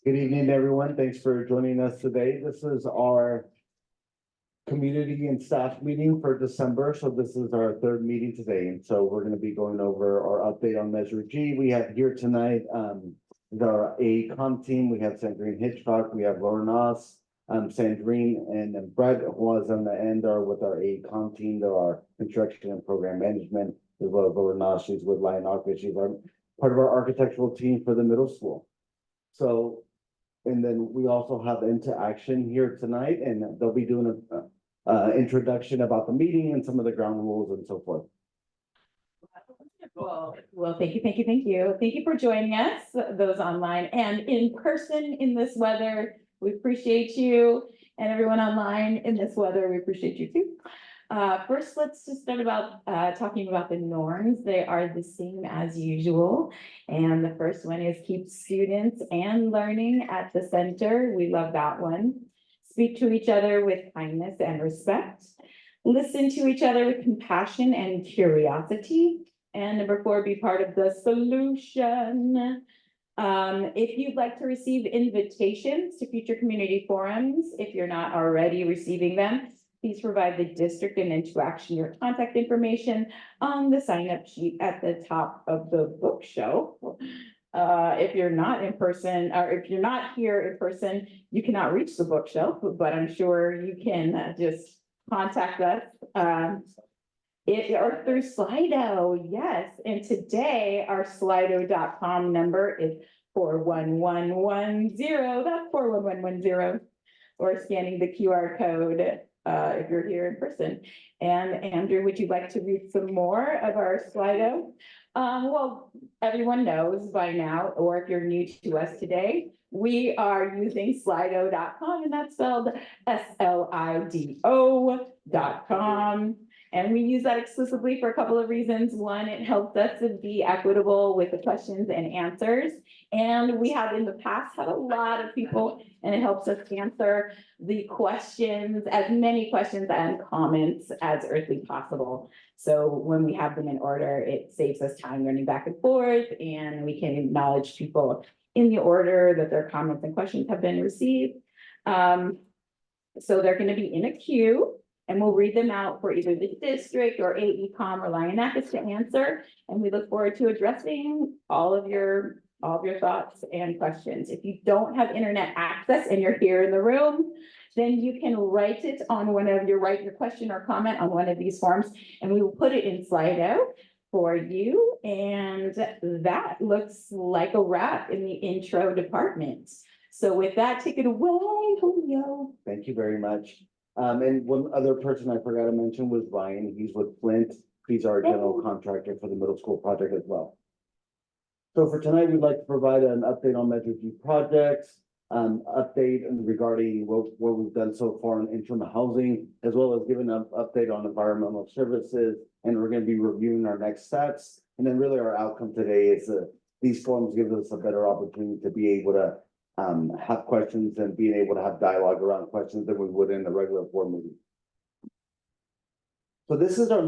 Good evening, everyone. Thanks for joining us today. This is our community and staff meeting for December. So this is our third meeting today. And so we're going to be going over our update on Measure G. We have here tonight is our AECOM team. We have Sandrine Hitchcock, we have Laura Noss, Sandrine, and then Brett was on the end are with our AECOM team. There are construction and program management, as well as Laura Noss. She's with Lion Architects. She's part of our architectural team for the middle school. So, and then we also have Into Action here tonight, and they'll be doing a introduction about the meeting and some of the ground rules and so forth. Well, thank you. Thank you for joining us, those online and in person in this weather. We appreciate you, and everyone online in this weather, we appreciate you too. First, let's just start about talking about the norms. They are the same as usual. And the first one is keep students and learning at the center. We love that one. Speak to each other with kindness and respect. Listen to each other with compassion and curiosity. And number 4, be part of the solution. If you'd like to receive invitations to future community forums, if you're not already receiving them, please provide the district and Into Action your contact information on the sign-up sheet at the top of the bookshelf. If you're not in person, or if you're not here in person, you cannot reach the bookshelf, but I'm sure you can just contact us. Or through Slido, yes. And today our Slido.com number is 41110. That's 41110. Or scanning the QR code if you're here in person. And Andrew, would you like to read some more of our Slido? Well, everyone knows by now, or if you're new to us today, we are using Slido.com, and that's spelled SLIDO.com. And we use that exclusively for a couple of reasons. One, it helps us to be equitable with the questions and answers. And we have in the past had a lot of people, and it helps us answer the questions, as many questions and comments as earthly possible. So when we have them in order, it saves us time running back and forth, and we can acknowledge people in the order that their comments and questions have been received. So they're going to be in a queue. And we'll read them out for either the district or AECOM or Lionacus to answer. And we look forward to addressing all of your thoughts and questions. If you don't have internet access and you're here in the room, then you can write it on write your question or comment on one of these forms, and we will put it in Slido for you. And that looks like a wrap in the intro department. So with that, take it away, Julio. Thank you very much. And one other person I forgot to mention was Ryan. He's with Flint. He's our general contractor for the middle school project as well. So for tonight, we'd like to provide an update on Measure G projects, update regarding what we've done so far in interim housing, as well as giving an update on environmental services. And we're going to be reviewing our next steps. And then really our outcome today is these forums give us a better opportunity to be able to have questions and being able to have dialogue around questions than we would in a regular board meeting. So this is our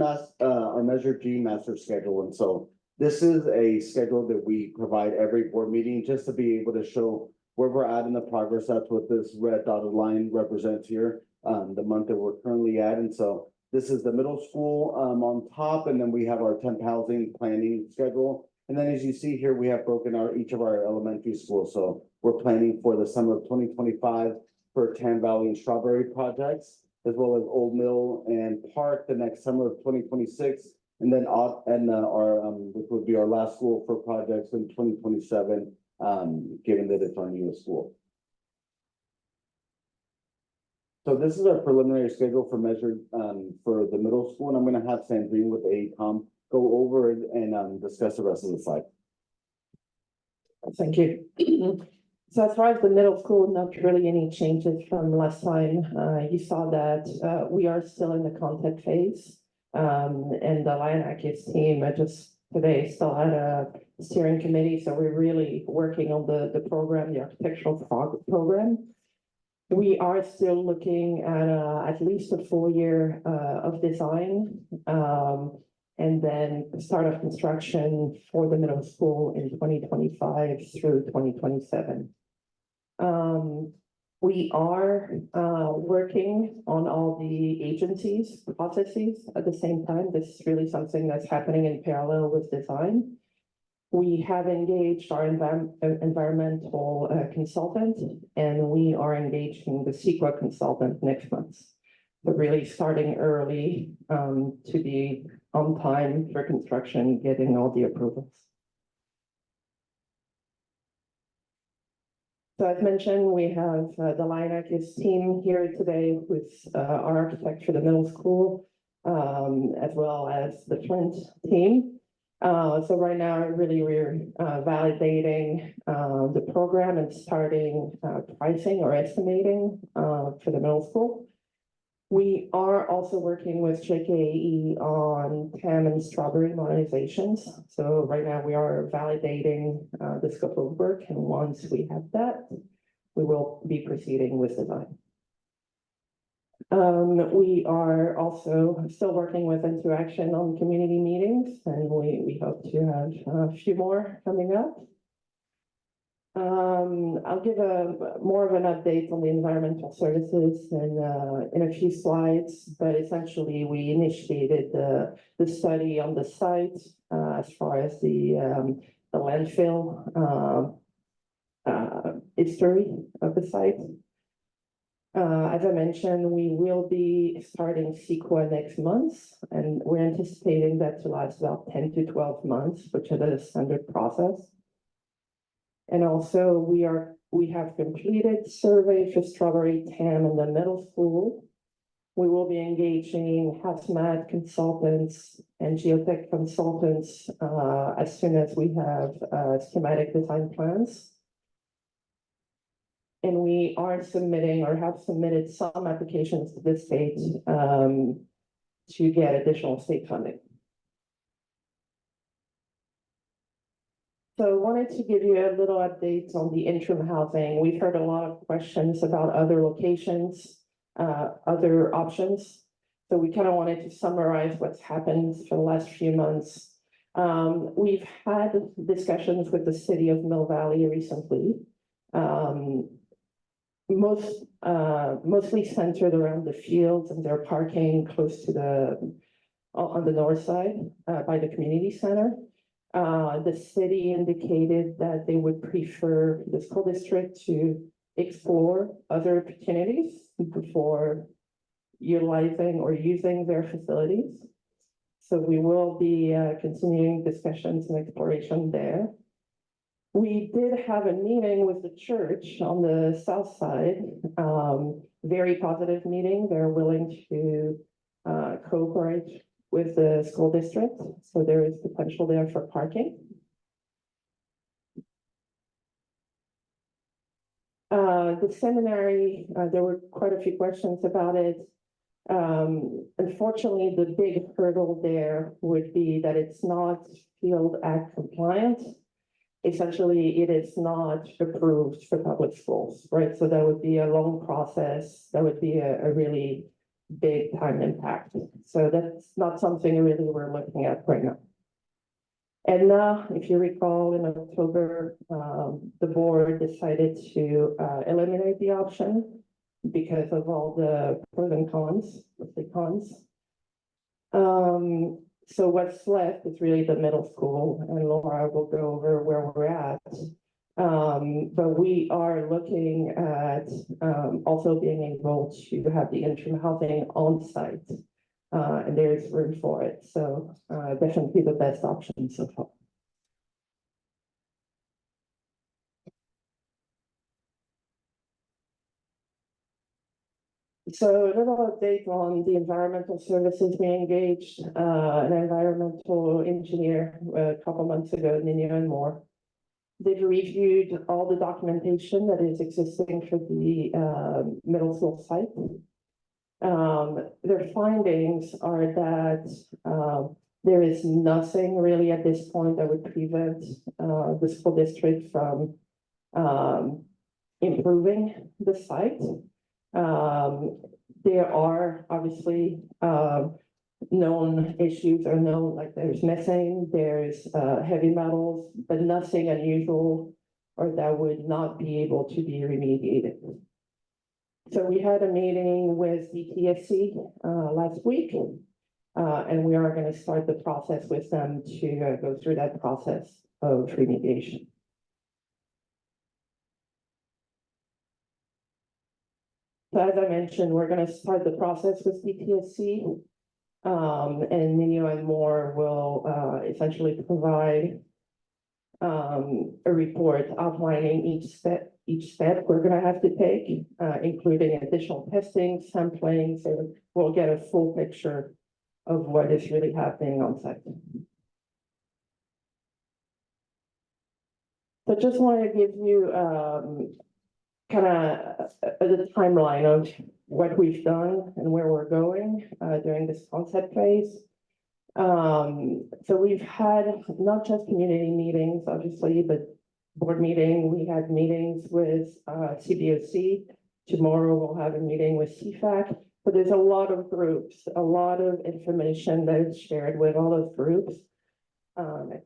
Measure G master schedule. And so this is a schedule that we provide every board meeting just to be able to show where we're at in the progress. That's what this red dotted line represents here, the month that we're currently at. And so this is the middle school on top, and then we have our temp housing planning schedule. And then as you see here, we have broken out each of our elementary schools. So we're planning for the summer of 2025 for Tan Valley and Strawberry projects, as well as Old Mill and Park the next summer of 2026. And then which would be our last school for projects in 2027, given that it's our newest school. So this is our preliminary schedule for Measure for the middle school, and I'm going to have Sandrine with AECOM go over it and discuss the rest of the slide. Thank you. So as far as the middle school, not really any changes from last time. You saw that we are still in the concept phase. And the Lionacus team just today still had a steering committee. So we're really working on the program, the architectural program. We are still looking at least a full year of design. And then start of construction for the middle school in 2025 through 2027. We are working on all the agencies, processes at the same time. This is really something that's happening in parallel with design. We have engaged our environmental consultant, and we are engaging the CEQA consultant next month. But really starting early to be on time for construction, getting all the approvals. So as mentioned, we have the Linux team here today with our architect for the middle school, as well as the Flint team. So right now, really, we're validating the program and starting pricing or estimating for the middle school. We are also working with JKE on TAM and strawberry modernizations. So right now we are validating the scope of work, and once we have that, we will be proceeding with design. We are also still working with Interaction on community meetings, and we hope to have a few more coming up. I'll give more of an update on the environmental services in a few slides, but essentially we initiated the study on the site as far as the landfill history of the site. As I mentioned, we will be starting CEQA next month, and we're anticipating that to last about 10 to 12 months, which is a standard process. And also we have completed survey for Strawberry TAM in the middle school. We will be engaging hazmat consultants and geotech consultants as soon as we have schematic design plans. And we are submitting or have submitted some applications to the state to get additional state funding. So I wanted to give you a little update on the interim housing. We've heard a lot of questions about other locations, other options. So we kind of wanted to summarize what's happened for the last few months. We've had discussions with the city of Mill Valley recently. Mostly centered around the fields and their parking close to on the north side by the community center. The city indicated that they would prefer the school district to explore other opportunities before utilizing or using their facilities. So we will be continuing discussions and exploration there. We did have a meeting with the church on the south side, very positive meeting. They're willing to cooperate with the school district, so there is potential there for parking. The seminary, there were quite a few questions about it. Unfortunately, the big hurdle there would be that it's not Field Act compliant. Essentially, it is not approved for public schools, right? So that would be a long process. That would be a really big time impact. So that's not something really we're looking at right now. And if you recall, in October, the board decided to eliminate the option because of all the pros and cons, the cons. So what's left is really the middle school, and Laura will go over where we're at. But we are looking at also being able to have the interim housing on site, and there's room for it. So definitely the best option so far. So a little update on the environmental services. We engaged an environmental engineer a couple months ago, Nino and Moore. They've reviewed all the documentation that is existing for the middle school site. Their findings are that there is nothing really at this point that would prevent the school district from improving the site. There are obviously known issues or known, like there's methane, there's heavy metals, but nothing unusual or that would not be able to be remediated. So we had a meeting with DTSC last week. And we are gonna start the process with them to go through that process of remediation. So as I mentioned, we're gonna start the process with DTSC. And Minio and Moore will essentially provide a report outlining each step we're gonna have to take, including additional testing, sampling, so we'll get a full picture of what is really happening on site. So just want to give you kind of the timeline of what we've done and where we're going during this concept phase. So we've had not just community meetings, obviously, but board meeting. We had meetings with CBOC. Tomorrow we'll have a meeting with CFAC. But there's a lot of groups, a lot of information that is shared with all those groups. And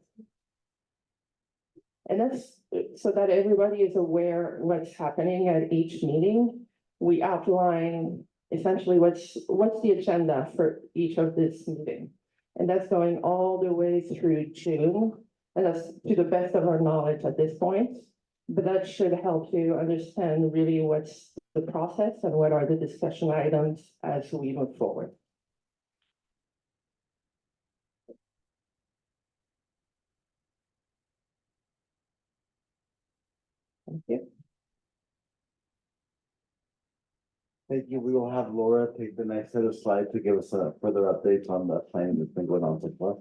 that's so that everybody is aware what's happening at each meeting. We outline essentially what's the agenda for each of this meeting. And that's going all the way through June. And that's to the best of our knowledge at this point. But that should help you understand really what's the process and what are the discussion items as we move forward. Thank you. Thank you. We will have Laura take the next set of slides to give us further updates on the planning that's been going on so far.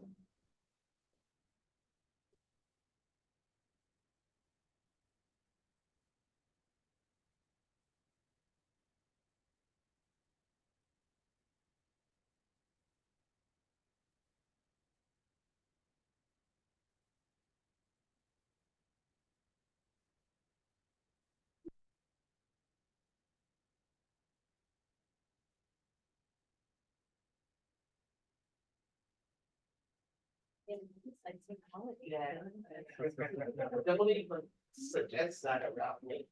Nobody suggests that around me.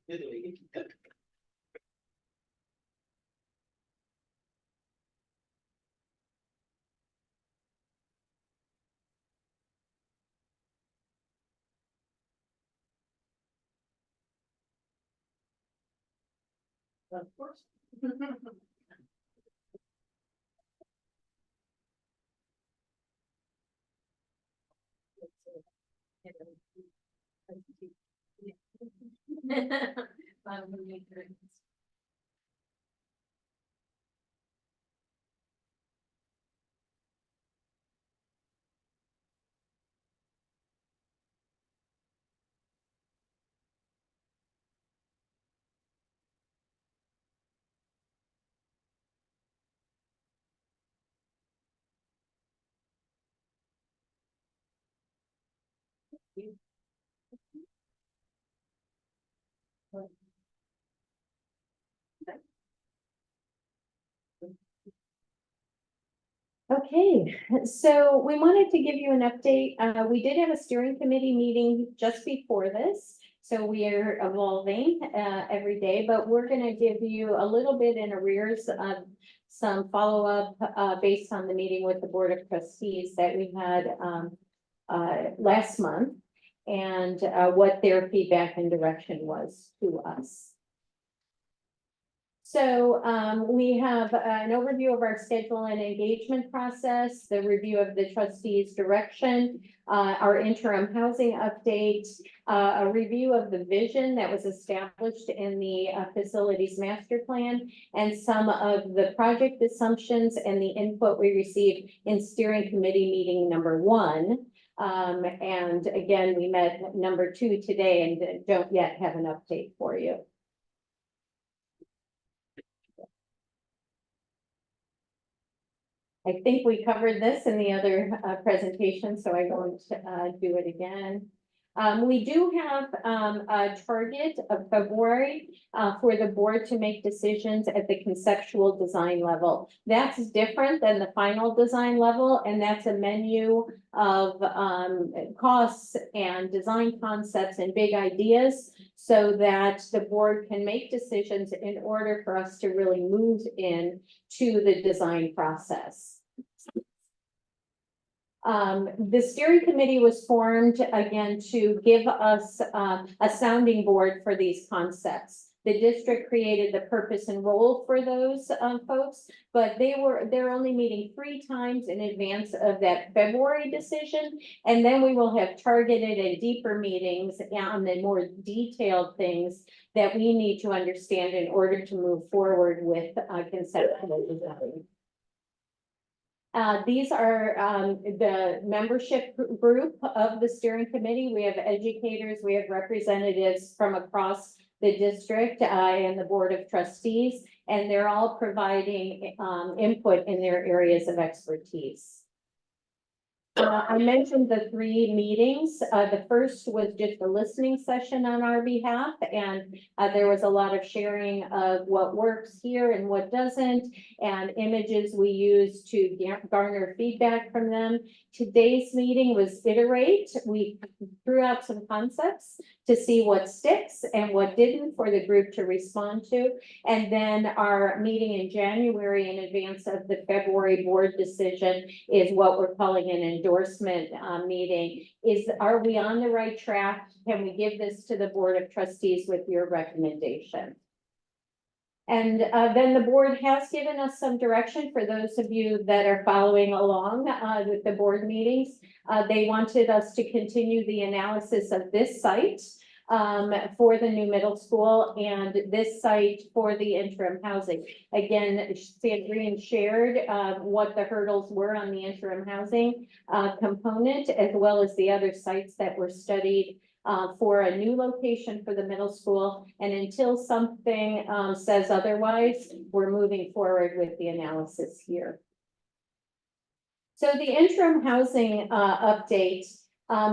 Italy. Of course. Okay, so we wanted to give you an update. We did have a steering committee meeting just before this. So we are evolving every day, but we're gonna give you a little bit in arrears of some follow-up based on the meeting with the Board of Trustees that we had last month and what their feedback and direction was to us. So we have an overview of our schedule and engagement process, the review of the trustees' direction, our interim housing update, a review of the vision that was established in the facilities master plan, and some of the project assumptions and the input we received in steering committee meeting number 1. And again, we met number 2 today and don't yet have an update for you. I think we covered this in the other presentation, so I won't do it again. We do have, a target of February, for the board to make decisions at the conceptual design level. That's different than the final design level, and that's a menu of, costs and design concepts and big ideas so that the board can make decisions in order for us to really move in to the design process. The steering committee was formed again to give us a sounding board for these concepts. The district created the purpose and role for those folks, but they're only meeting 3 times in advance of that February decision. And then we will have targeted and deeper meetings on the more detailed things that we need to understand in order to move forward with conceptual design. These are the membership group of the steering committee. We have educators, we have representatives from across the district and the board of trustees, and they're all providing input in their areas of expertise. I mentioned the 3 meetings. The first was just a listening session on our behalf, and there was a lot of sharing of what works here and what doesn't, and images we use to garner feedback from them. Today's meeting was iterate. We threw out some concepts to see what sticks and what didn't for the group to respond to. And then our meeting in January in advance of the February board decision is what we're calling an endorsement meeting. Are we on the right track? Can we give this to the Board of Trustees with your recommendation? And then the board has given us some direction for those of you that are following along with the board meetings. They wanted us to continue the analysis of this site for the new middle school and this site for the interim housing. Again, Sandrine shared what the hurdles were on the interim housing component, as well as the other sites that were studied for a new location for the middle school. And until something says otherwise, we're moving forward with the analysis here. So the interim housing update,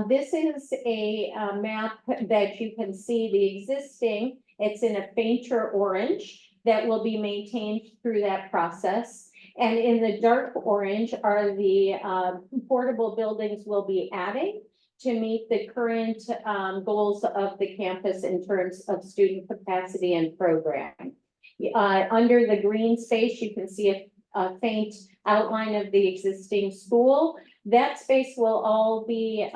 this is a map that you can see the existing. It's in a fainter orange that will be maintained through that process. And in the dark orange are the portable buildings we'll be adding to meet the current goals of the campus in terms of student capacity and program. Under the green space, you can see a faint outline of the existing school. That space will all be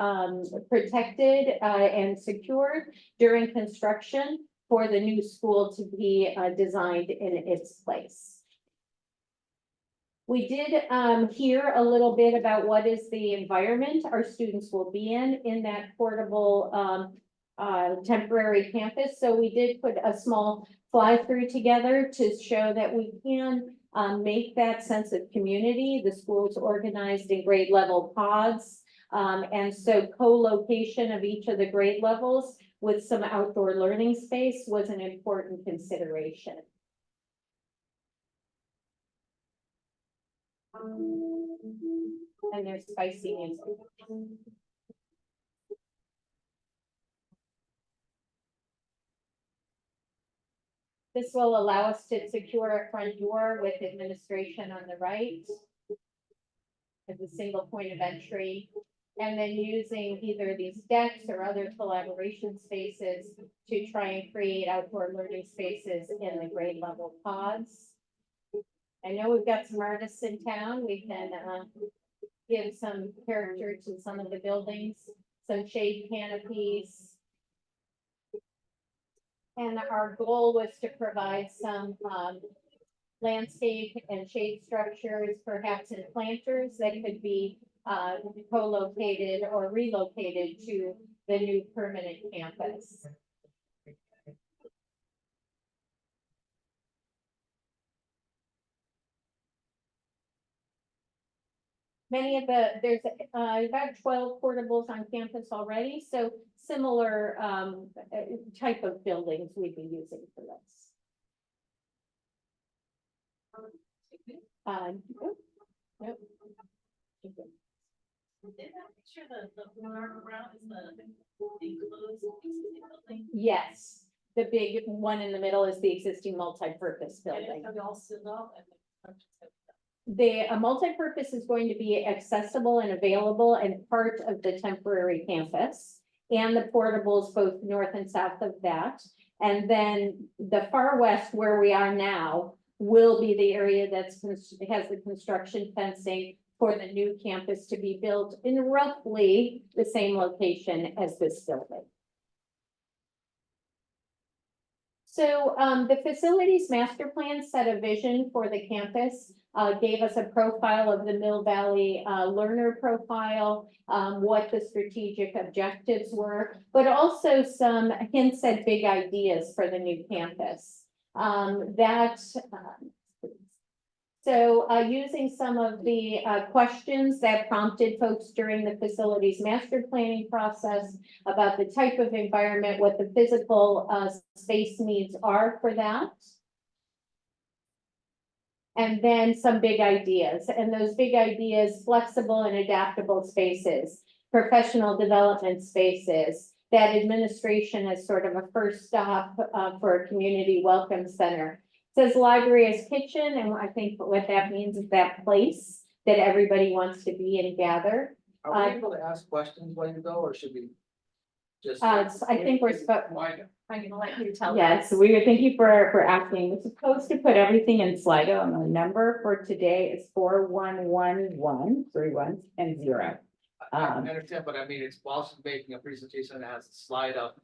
protected and secured during construction for the new school to be designed in its place. We did hear a little bit about what is the environment our students will be in that portable temporary campus. So we did put a small fly-through together to show that we can make that sense of community. The school is organized in grade level pods. And so co-location of each of the grade levels with some outdoor learning space was an important consideration. And there's spicy music. This will allow us to secure a front door with administration on the right as a single point of entry, and then using either these decks or other collaboration spaces to try and create outdoor learning spaces in the grade level pods. I know we've got some artists in town. We can give some character to some of the buildings, some shade canopies. And our goal was to provide some landscape and shade structures, perhaps in planters that could be co-located or relocated to the new permanent campus. Many of there's about 12 portables on campus already, so similar type of buildings we'd be using for this. Nope. Didn't I picture the corner around is the enclosed building? Yes, the big one in the middle is the existing multi-purpose And building. it's all sealed off and The multi-purpose is going to be accessible and available and part of the temporary campus. And the portables both north and south of that. And then the far west where we are now will be the area has the construction fencing for the new campus to be built in roughly the same location as this building. So the facilities master plan set a vision for the campus, gave us a profile of the Mill Valley learner profile, what the strategic objectives were, but also some hints at big ideas for the new campus. So using some of the questions that prompted folks during the facilities master planning process about the type of environment, what the physical space needs are for that. And then some big ideas, and those big ideas, flexible and adaptable spaces, professional development spaces, that administration as sort of a first stop for a community welcome center. Says library as kitchen, and I think what that means is that place that everybody wants to be and gather. Are we able to ask questions while you go, or should we just? I think we're supposed, Why? I'm gonna let you tell. Yes, we would thank you for asking. We're supposed to put everything in Slido, and the number for today is 4111 31 and 0. I understand, but I mean, it's while she's making a presentation that has a slide up.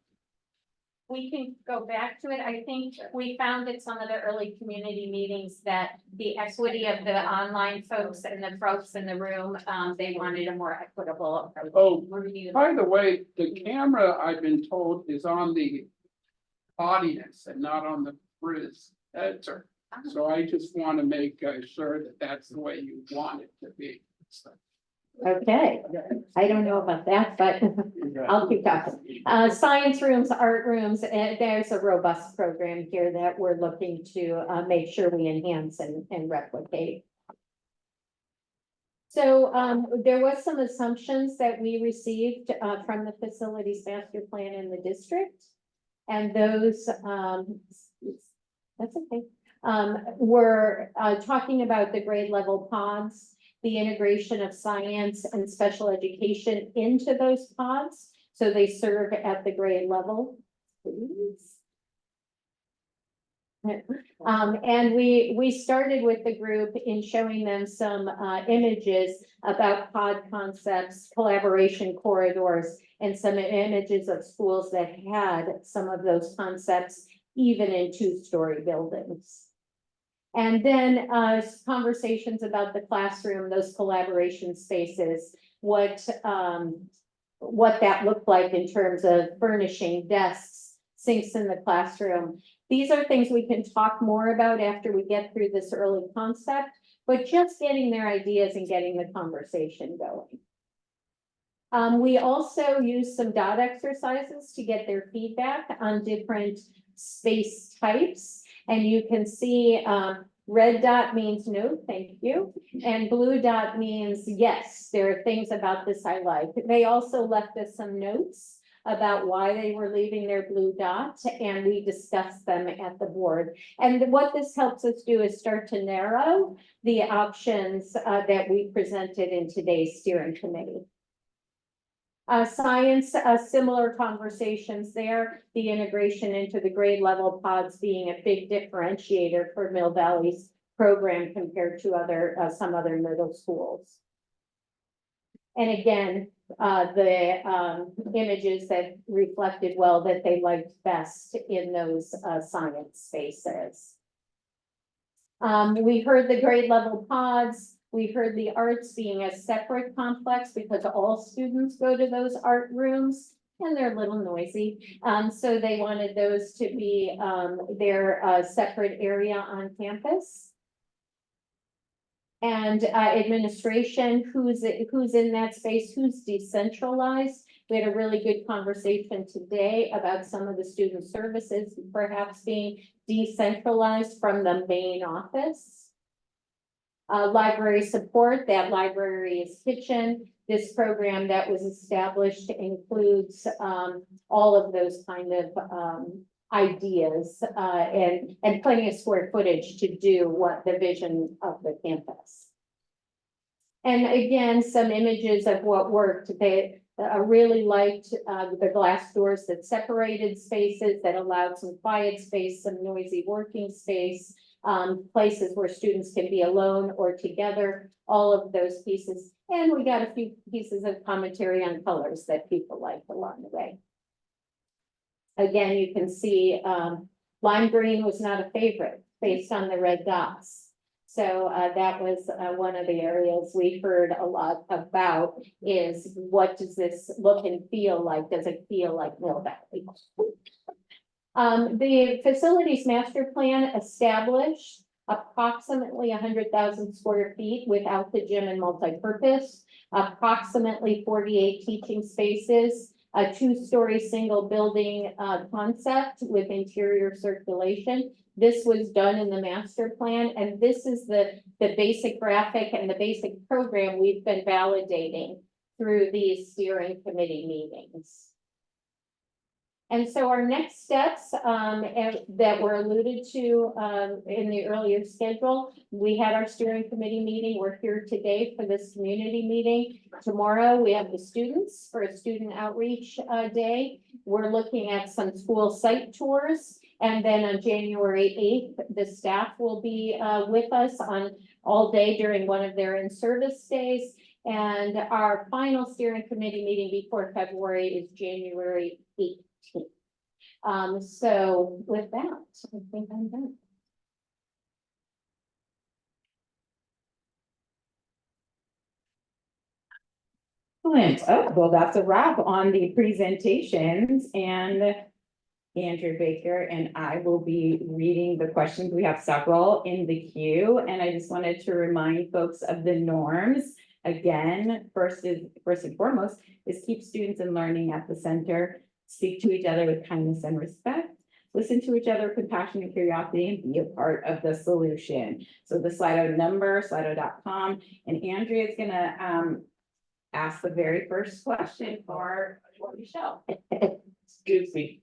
We can go back to it. I think we found at some of the early community meetings that the equity of the online folks and the folks in the room, they wanted a more equitable approach. Oh, by the way, the camera, I've been told, is on the audience and not on the presenter. So I just want to make sure that that's the way you want it to be. Okay, I don't know about that, but I'll keep talking. Science rooms, art rooms, and there's a robust program here that we're looking to make sure we enhance and replicate. So there was some assumptions that we received from the facilities master plan in the district. And those, that's okay, we're talking about the grade level pods, the integration of science and special education into those pods, so they serve at the grade level. Please. And we started with the group in showing them some images about pod concepts, collaboration corridors, and some images of schools that had some of those concepts, even in two-story buildings. And then conversations about the classroom, those collaboration spaces, what that looked like in terms of furnishing desks, sinks in the classroom. These are things we can talk more about after we get through this early concept, but just getting their ideas and getting the conversation going. We also use some dot exercises to get their feedback on different space types. And you can see red dot means no, thank you. And blue dot means yes, there are things about this I like. They also left us some notes about why they were leaving their blue dot, and we discussed them at the board. And what this helps us do is start to narrow the options that we presented in today's steering committee. Science, similar conversations there, the integration into the grade level pods being a big differentiator for Mill Valley's program compared to some other middle schools. And again, the images that reflected well that they liked best in those science spaces. We heard the grade level pods. We heard the arts being a separate complex because all students go to those art rooms and they're a little noisy. So they wanted those to be their separate area on campus. And administration, who's in that space, who's decentralized. We had a really good conversation today about some of the student services perhaps being decentralized from the main office. Library support, that library is kitchen, this program that was established includes, all of those kind of, ideas, and plenty of square footage to do what the vision of the campus. And again, some images of what worked. They really liked the glass doors that separated spaces, that allowed some quiet space, some noisy working space, places where students can be alone or together, all of those pieces. And we got a few pieces of commentary on colors that people liked along the way. Again, you can see lime green was not a favorite based on the red dots. So that was one of the areas we heard a lot about, is what does this look and feel like? Does it feel like Mill Valley? The facilities master plan established approximately 100,000 square feet without the gym and multipurpose, approximately 48 teaching spaces, a two-story single building concept with interior circulation. This was done in the master plan, and this is the basic graphic and the basic program we've been validating through these steering committee meetings. And so our next steps that were alluded to in the earlier schedule, we had our steering committee meeting. We're here today for this community meeting. Tomorrow, we have the students for a student outreach day. We're looking at some school site tours. And then on January 8th, the staff will be with us on all day during one of their in-service days. And our final steering committee meeting before February is January 18th. So with that, I think I'm done. Excellent. Oh, well, that's a wrap on the presentations, and Andrew Baker and I will be reading the questions. We have several in the queue, and I just wanted to remind folks of the norms. Again, first and foremost is keep students and learning at the center, speak to each other with kindness and respect, listen to each other with compassion and curiosity, and be a part of the solution. So the Slido number, slido.com, and Andrea is gonna ask the very first question for Michelle. Excuse me.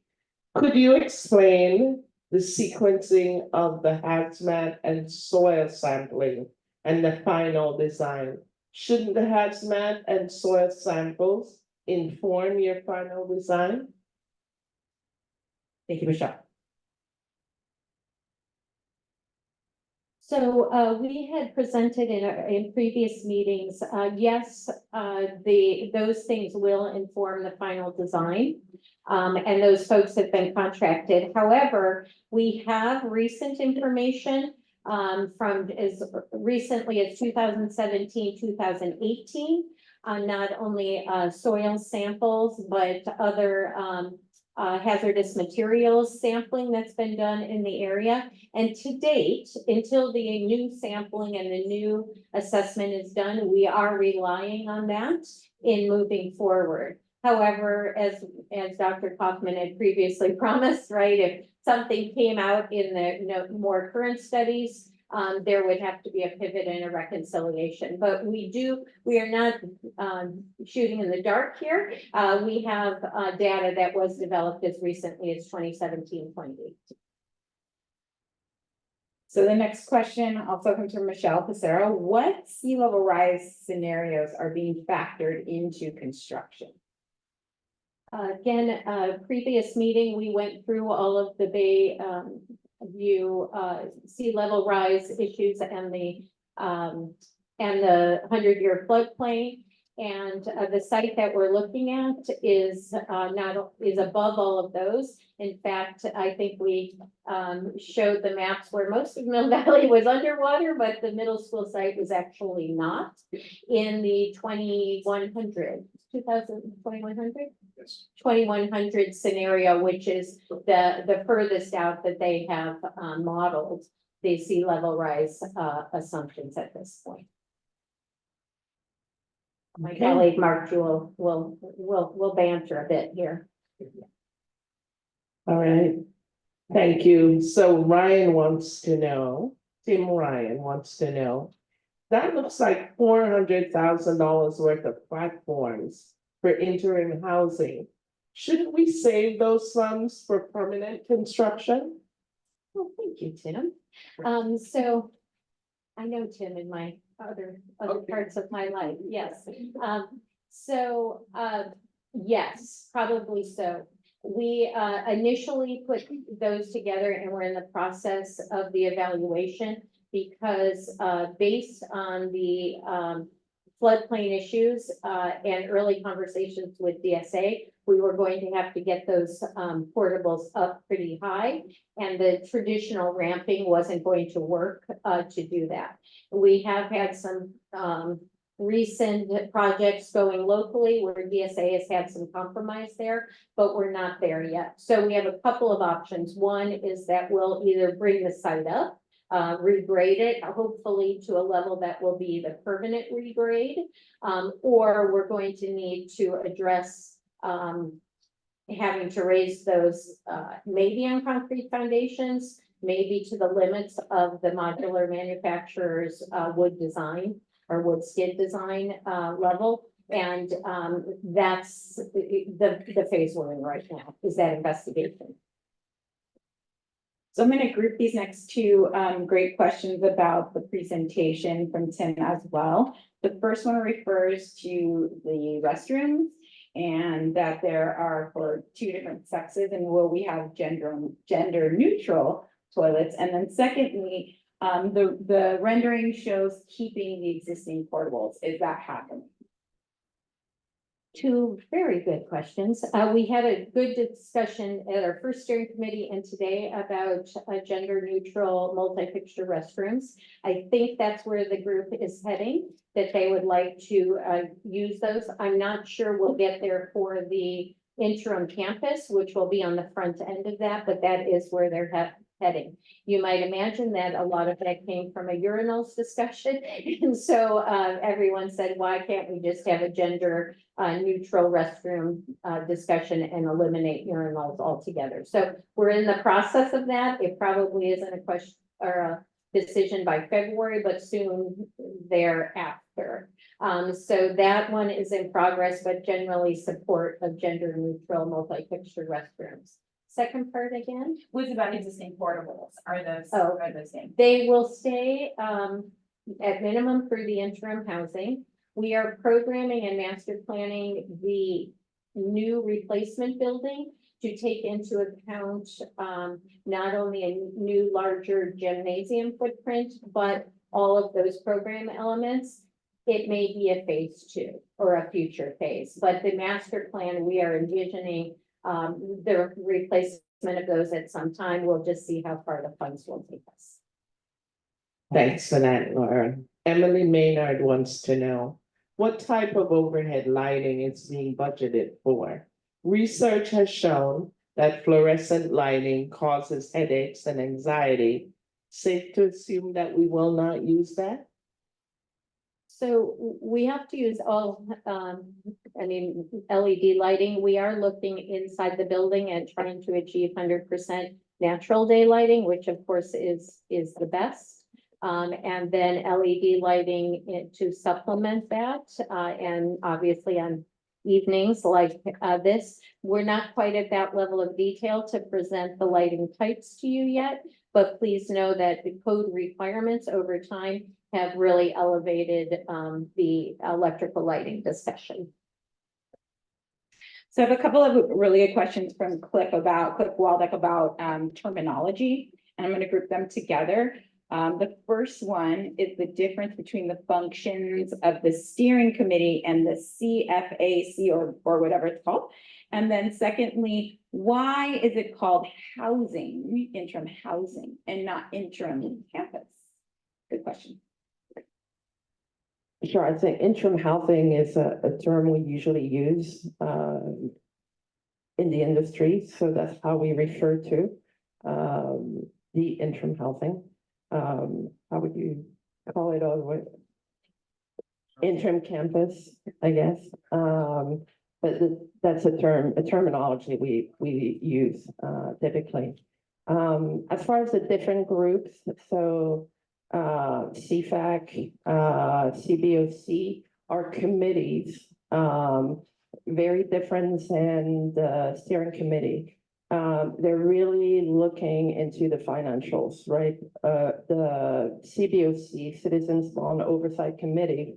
Could you explain the sequencing of the hazmat and soil sampling and the final design? Shouldn't the hazmat and soil samples inform your final design? Thank you, Michelle. So we had presented in previous meetings, yes, those things will inform the final design. And those folks have been contracted. However, we have recent information from as recently as 2017, 2018, on not only soil samples, but other hazardous materials sampling that's been done in the area. And to date, until the new sampling and the new assessment is done, we are relying on that in moving forward. However, as Dr. Kaufman had previously promised, right, if something came out in the more current studies, there would have to be a pivot and a reconciliation. But we are not shooting in the dark here. We have data that was developed as recently as 2017, 2018. So the next question also comes from Michelle Pissarro. What sea level rise scenarios are being factored into construction? Again, previous meeting, we went through all of the Bay View sea level rise issues and the 100-year floodplain. And the site that we're looking at is above all of those. In fact, I think we showed the maps where most of Mill Valley was underwater, but the middle school site was actually not in the 2100 Yes. 2100 scenario, which is the furthest out that they have modeled the sea level rise assumptions at this point. My colleague Mark Jewell will banter a bit here. All right, thank you. So Ryan wants to know, Tim Ryan wants to know, that looks like $400,000 worth of platforms for interim housing. Shouldn't we save those funds for permanent construction? Well, thank you, Tim. So I know Tim in my other Okay. parts of my life, yes. So, yes, probably so. We, initially put those together and we're in the process of the evaluation because, based on the, floodplain issues, and early conversations with DSA, we were going to have to get those, portables up pretty high. And the traditional ramping wasn't going to work, to do that. We have had some, recent projects going locally where DSA has had some compromise there, but we're not there yet. So we have a couple of options. One is that we'll either bring the site up, regrade it, hopefully to a level that will be the permanent regrade. Or we're going to need to address, having to raise those, maybe on concrete foundations, maybe to the limits of the modular manufacturer's, wood design or wood skid design, level. And, that's the phase we're in right now, is that investigation. So I'm gonna group these next two great questions about the presentation from Tim as well. The first one refers to the restrooms and that there are for two different sexes and will we have gender neutral toilets? And then secondly, the rendering shows keeping the existing portables. Is that happening? Two very good questions. We had a good discussion at our first steering committee and today about gender neutral multi-fixture restrooms. I think that's where the group is heading, that they would like to use those. I'm not sure we'll get there for the interim campus, which will be on the front end of that, but that is where they're heading. You might imagine that a lot of that came from a urinals discussion. And so everyone said, why can't we just have a gender neutral restroom discussion and eliminate urinals altogether? So we're in the process of that. It probably isn't a question or a decision by February, but soon thereafter. So that one is in progress, but generally support of gender neutral multi-fixture restrooms. Second part again? Was about existing portables. Are those, Oh. are those same? They will stay at minimum for the interim housing. We are programming and master planning the new replacement building to take into account not only a new larger gymnasium footprint, but all of those program elements. It may be a phase 2 or a future phase, but the master plan, we are envisioning the replacement of those at some time. We'll just see how far the funds will take us. Thanks for that, Laura. Emily Maynard wants to know, what type of overhead lighting is being budgeted for? Research has shown that fluorescent lighting causes headaches and anxiety. Safe to assume that we will not use that? So we have to use all, LED lighting. We are looking inside the building and trying to achieve 100% natural day lighting, which of course is the best. And then LED lighting to supplement that, and obviously on evenings like this, we're not quite at that level of detail to present the lighting types to you yet, but please know that the code requirements over time have really elevated the electrical lighting discussion. So I have a couple of really good questions from Cliff Waldeck about terminology, and I'm going to group them together. The first one is the difference between the functions of the steering committee and the CFAC or whatever it's called. And then secondly, why is it called housing, interim housing, and not interim campus? Good question. Sure, I think interim housing is a term we usually use in the industry, so that's how we refer to the interim housing. How would you call it otherwise? Interim campus, I guess. But that's a terminology we use typically. As far as the different groups, so CFAC, CBOC are committees, very different than the steering committee. They're really looking into the financials, right? The CBOC, Citizens Bond Oversight Committee,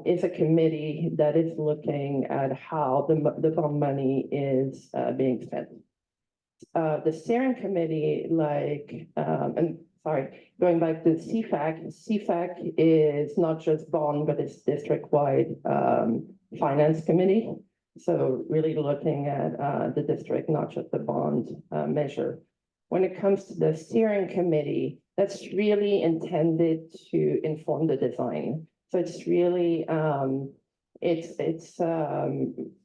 is a committee that is looking at how the bond money is, being spent. The steering committee, going back to CFAC is not just bond, but it's district-wide, finance committee. So really looking at, the district, not just the bond, measure. When it comes to the steering committee, that's really intended to inform the design. So it's really, it's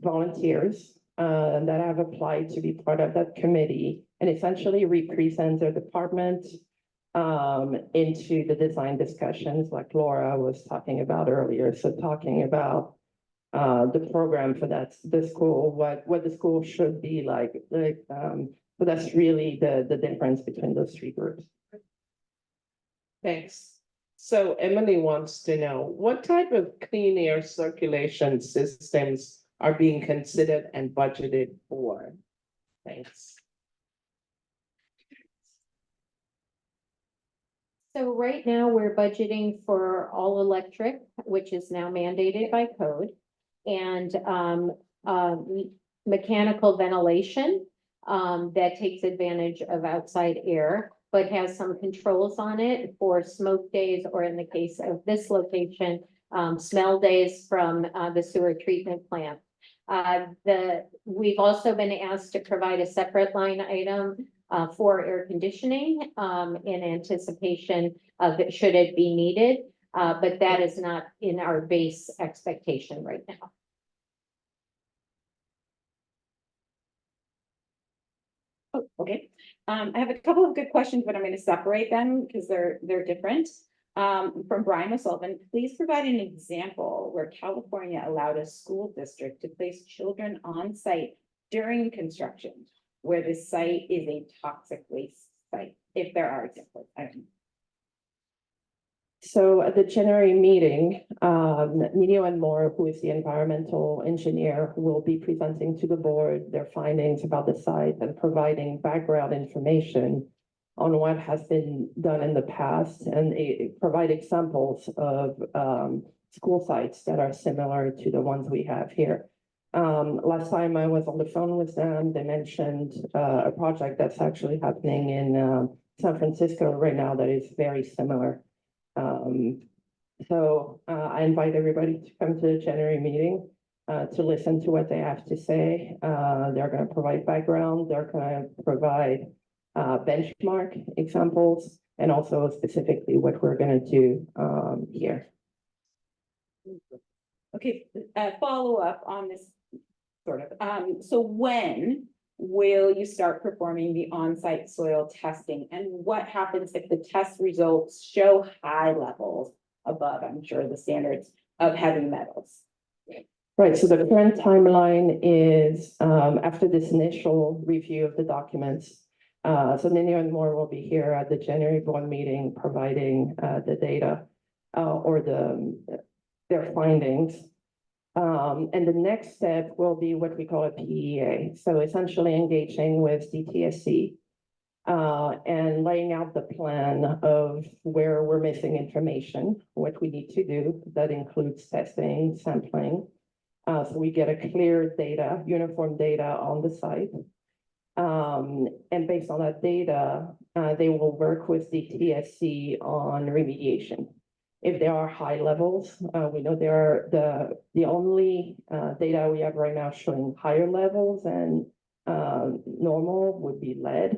volunteers that have applied to be part of that committee and essentially represent their department into the design discussions like Laura was talking about earlier. So talking about the program for the school, what the school should be like. So that's really the difference between those three groups. Thanks. So Emily wants to know, what type of clean air circulation systems are being considered and budgeted for? Thanks. So right now, we're budgeting for all electric, which is now mandated by code. And mechanical ventilation that takes advantage of outside air, but has some controls on it for smoke days, or in the case of this location, smell days from the sewer treatment plant. We've also been asked to provide a separate line item for air conditioning in anticipation of it should it be needed. But that is not in our base expectation right now. Oh, okay. I have a couple of good questions, but I'm going to separate them because they're different. From Brian O'Sullivan, please provide an example where California allowed a school district to place children on site during construction, where the site is a toxic waste site, if there are examples. I don't know. So at the January meeting, Nino and Moore, who is the environmental engineer, will be presenting to the board their findings about the site and providing background information on what has been done in the past and provide examples of school sites that are similar to the ones we have here. Last time I was on the phone with them, they mentioned a project that's actually happening in San Francisco right now that is very similar. So I invite everybody to come to the January meeting to listen to what they have to say. They're going to provide background, they're going to provide benchmark examples, and also specifically what we're going to do here. Okay, follow up on this sort of. So when will you start performing the on-site soil testing? And what happens if the test results show high levels above, I'm sure, the standards of heavy metals? Right, so the current timeline is after this initial review of the documents. So Nino and Moore will be here at the January board meeting providing the data or their findings. And the next step will be what we call a PEA. So essentially engaging with DTSC and laying out the plan of where we're missing information, what we need to do. That includes testing, sampling. So we get a clear data, uniform data on the site. And based on that data, they will work with DTSC on remediation. If there are high levels, we know there are the only data we have right now showing higher levels and normal would be lead.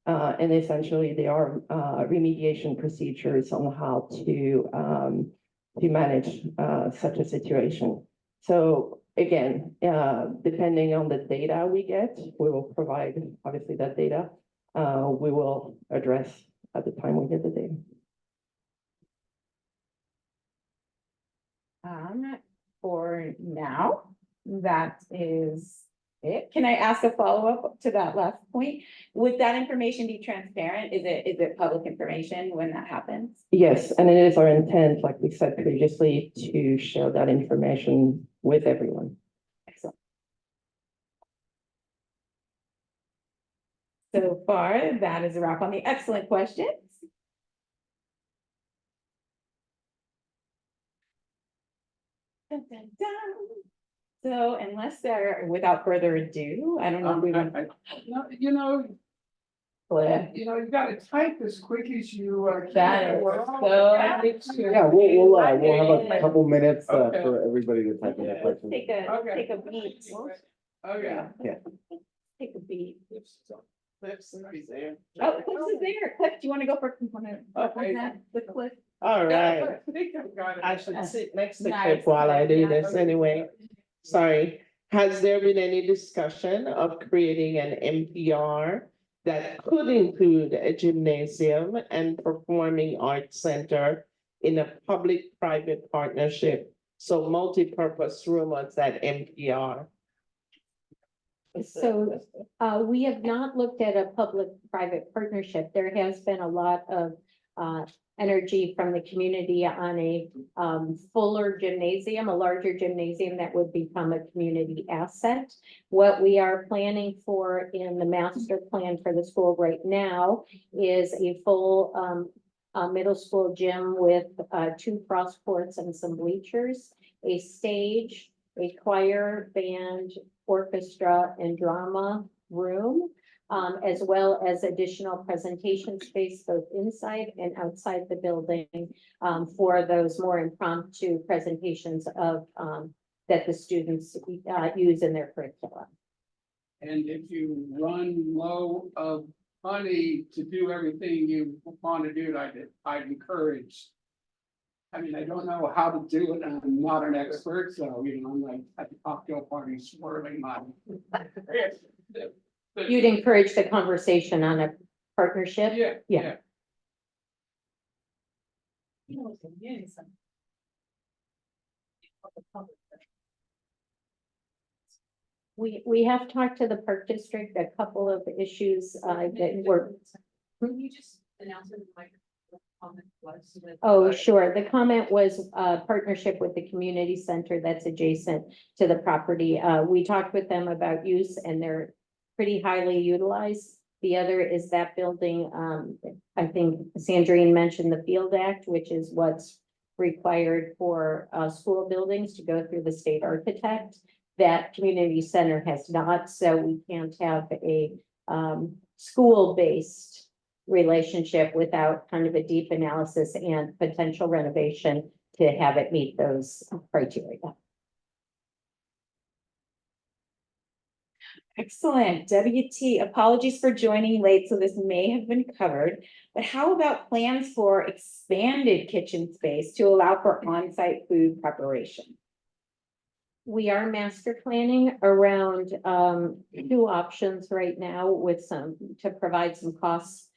And essentially there are remediation procedures on how to manage such a situation. So again, depending on the data we get, we will provide obviously that data. We will address at the time we get the data. For now, that is Can I ask a follow-up to that last point? Would that information be transparent? Is it public information when that happens? Yes, and it is our intent, like we said previously, to share that information with everyone. Excellent. So far, that is a wrap on the excellent questions. Dun, dun, dun. So without further ado, I don't know if we want. No, you know, you gotta type as quick as you. That is so Yeah, we'll have a couple minutes, Okay. for everybody to type in their Let's questions. take a Okay. beat. Okay. Take a beat. Cliff's right there. Oh, Cliff is there. Cliff, do you want to go for component? Okay. The Cliff. All right. I think I've got it. I should sit next to Nice. Cliff while I do this anyway. Sorry. Has there been any discussion of creating an NPR that could include a gymnasium and performing arts center in a public-private partnership? So multi-purpose room at that NPR. So, we have not looked at a public-private partnership. There has been a lot of, energy from the community on a, fuller gymnasium, a larger gymnasium that would become a community asset. What we are planning for in the master plan for the school right now is a full, middle school gym with, 2 cross courts and some bleachers, a stage, a choir, band, orchestra, and drama room, as well as additional presentation space both inside and outside the building, for those more impromptu presentations of, that the students, use in their curriculum. And if you run low of money to do everything you want to do, I'd encourage. I mean, I don't know how to do it, and I'm not an expert, so, I'm like at the cocktail party swirling my. You'd encourage the conversation on a partnership? Yeah, yeah. We have talked to the park district, a couple of issues, that were. Can you just announce it in the microphone? Comment was with- Oh, sure. The comment was a partnership with the community center that's adjacent to the property. We talked with them about use and they're pretty highly utilized. The other is that building, I think Sandrine mentioned the Field Act, which is what's required for, school buildings to go through the state architect. That community center has not, so we can't have a, school-based relationship without kind of a deep analysis and potential renovation to have it meet those criteria. Excellent. WT, apologies for joining late, so this may have been covered. But how about plans for expanded kitchen space to allow for on-site food preparation? We are master planning around 2 options right now with to provide some costs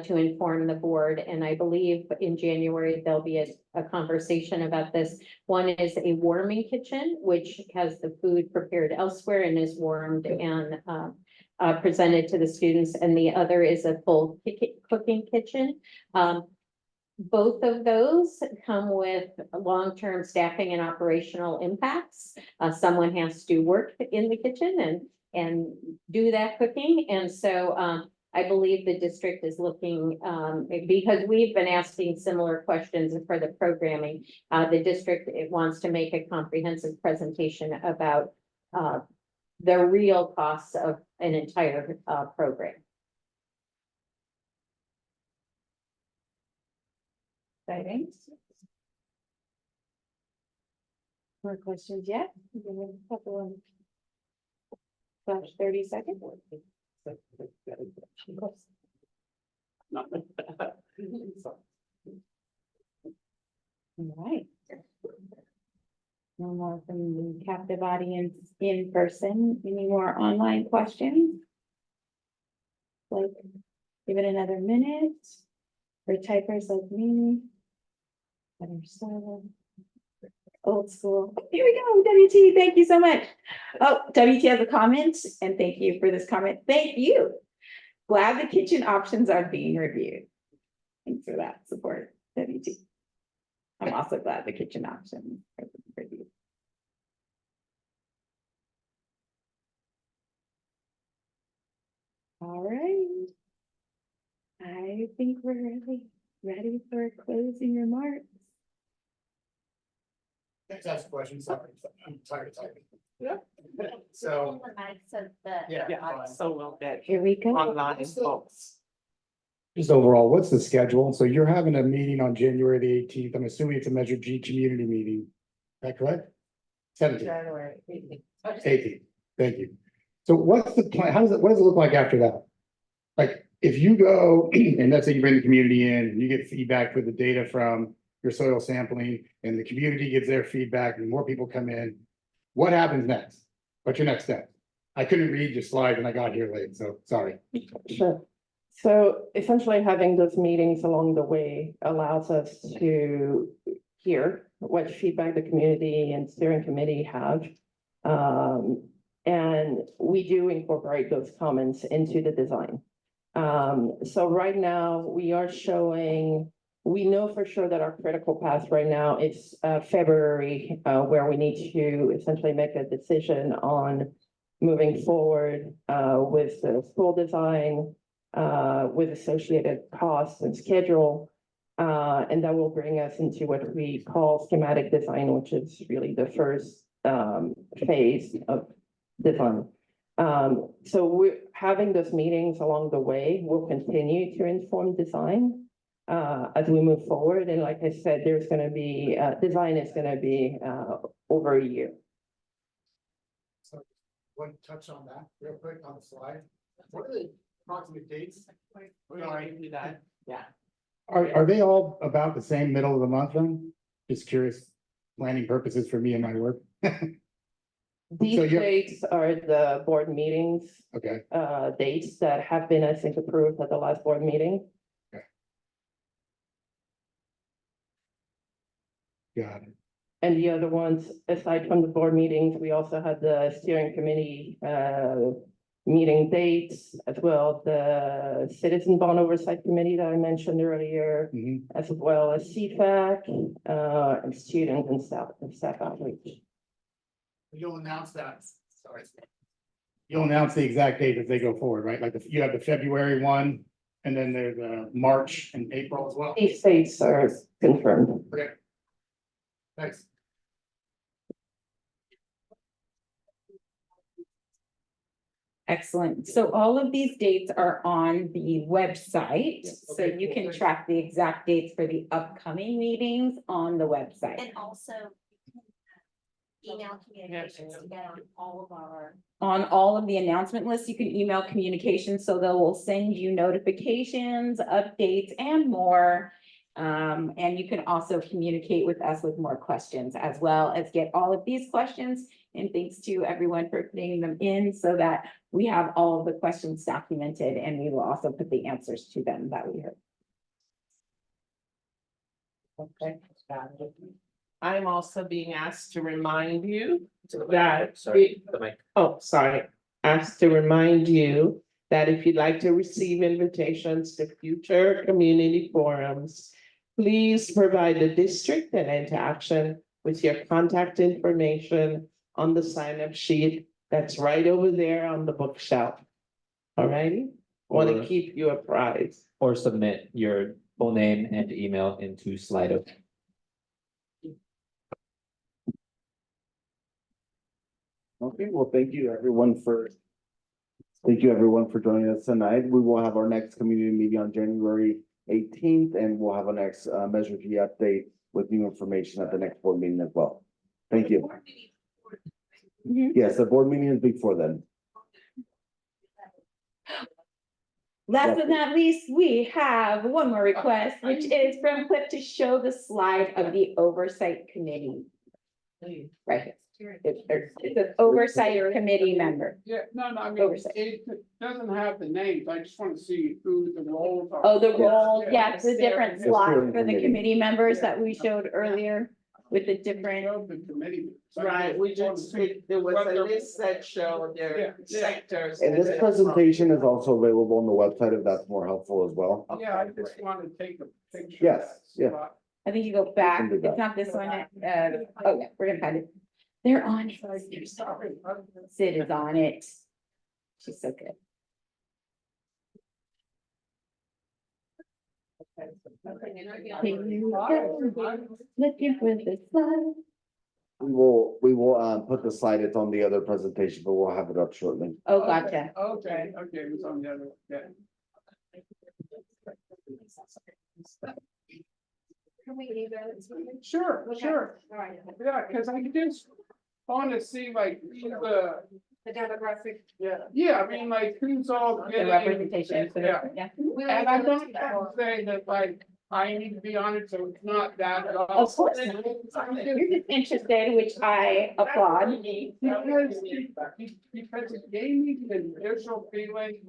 to inform the board. And I believe in January, there'll be a conversation about this. One is a warming kitchen, which has the food prepared elsewhere and is warmed and presented to the students. And the other is a full cooking kitchen. Both of those come with long-term staffing and operational impacts. Someone has to work in the kitchen and do that cooking. And so I believe the district is looking, because we've been asking similar questions for the programming. The district, it wants to make a comprehensive presentation about the real costs of an entire program. Exciting. More questions yet? Give me a couple of- Flash 30 seconds. All right. No more from the captive audience in person. Any more online questions? Like, give it another minute for typers like me. Better silent. Old school. Here we go, WT, thank you so much. Oh, WT has a comment, and thank you for this comment. Thank you. Glad the kitchen options are being reviewed. Thanks for that support, WT. I'm also glad the kitchen options are being reviewed. All right. I think we're ready for closing remarks. Thanks, ask a question, sorry, I'm tired of typing. Yeah. So, yeah. Yeah, so well that Here we go. online folks. Just overall, what's the schedule? So you're having a meeting on January the eighteenth, I'm assuming it's a Measure G community meeting, is that correct? 17th, January. 18th, thank you. So what's the plan, what does it look like after that? Like, if you go, and let's say you bring the community in, and you get feedback with the data from your soil sampling, and the community gives their feedback, and more people come in, what happens next? What's your next step? I couldn't read your slides and I got here late, so sorry. Sure. So essentially having those meetings along the way allows us to hear what feedback the community and steering committee have. And we do incorporate those comments into the design. So right now we are showing, we know for sure that our critical path right now is February, where we need to essentially make a decision on moving forward with the school design, with associated costs and schedule. And that will bring us into what we call schematic design, which is really the first phase of design. So we're having those meetings along the way will continue to inform design as we move forward. And like I said, there's going to be design is going to be over a year. So, one touch on that real quick on the slide. What are the approximate dates? Do that, yeah. Are they all about the same middle of the month then? Just curious, planning purposes for me and my work. These So you're- dates are the board meetings Okay, dates that have been, I think, approved at the last board meeting. got it. And the other ones, aside from the board meetings, we also had the steering committee meeting dates as well, the Citizen Bond Oversight Committee that I mentioned earlier, Mhm. as well as CFAC, and student and staff outreach. You'll announce that, sorry. You'll announce the exact date as they go forward, right? Like, you have the February one, and then there's March and April as well. These dates are confirmed. Okay. Thanks. Excellent. So all of these dates are on the website, so you can track the exact dates for the upcoming meetings on the website. And also email communications to get on all of our. On all of the announcement lists, you can email communications, so they will send you notifications, updates, and more. And you can also communicate with us with more questions, as well as get all of these questions. And thanks to everyone for putting them in so that we have all of the questions documented, and we will also put the answers to them that we heard. Okay. I'm also being asked to remind you that asked to remind you that if you'd like to receive invitations to future community forums, please provide the district and Interaction with your contact information on the sign-up sheet that's right over there on the bookshelf. All righty, want to Or- keep you apprised. Or submit your full name and email into Slido. Okay, well, thank you everyone for joining us tonight. We will have our next community meeting on January 18th, and we'll have a next Measure G update with new information at the next board meeting as well. Thank you. Yes, the board meeting is before then. Last but not least, we have one more request, which is from Cliff to show the slide of the oversight committee. Right here. It's an oversight committee member. Yeah, no, I mean, Oversight. it doesn't have the names, I just want to see who the roles are. Oh, the role, yeah, it's a different The slot steering for the committee. committee members that we showed earlier. with the different, The committee. Right, we just, there was a list that showed Yeah, their yeah. sectors. And this presentation is also available on the website if that's more helpful as well. Yeah, I just want to take a picture. of Yes, that yeah. spot. I think you go back, do that. it's not this one, oh, yeah, we're gonna find it. They're on it. Sid is on it. She's so good. Looking for the sun. We will, put the slide, it's on the other presentation, but we'll have it up shortly. Oh, gotcha. Okay, it was on the other, yeah. Can we leave it? Sure, sure. All right, Yeah, because I just want to see like, the demographic. yeah, I mean, like, who's all The getting. representation, for Yeah, the- yeah. and I'm not trying to say that like, I need to be on it, so it's not that at all. Of course. You're just interested, which I applaud. Because it gave me the visual feeling,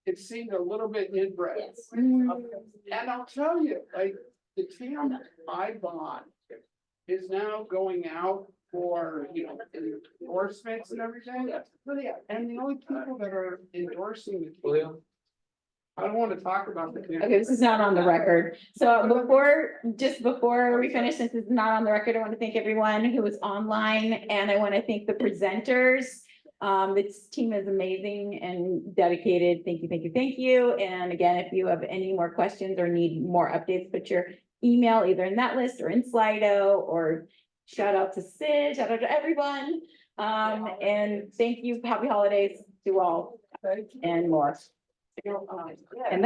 it seemed a little bit inbred. Mm, And I'll tell you, like, the town I bought is now going out for, endorsements and everything. And the only people that are endorsing the. I don't want to talk about the. Okay, this is not on the record. So before we finish, since it's not on the record, I want to thank everyone who was online and I want to thank the presenters. This team is amazing and dedicated. Thank you, thank you, thank you. And again, if you have any more questions or need more updates, put your email either in that list or in Slido, or shout out to Sid, shout out to everyone. And thank you, happy holidays to all and more. And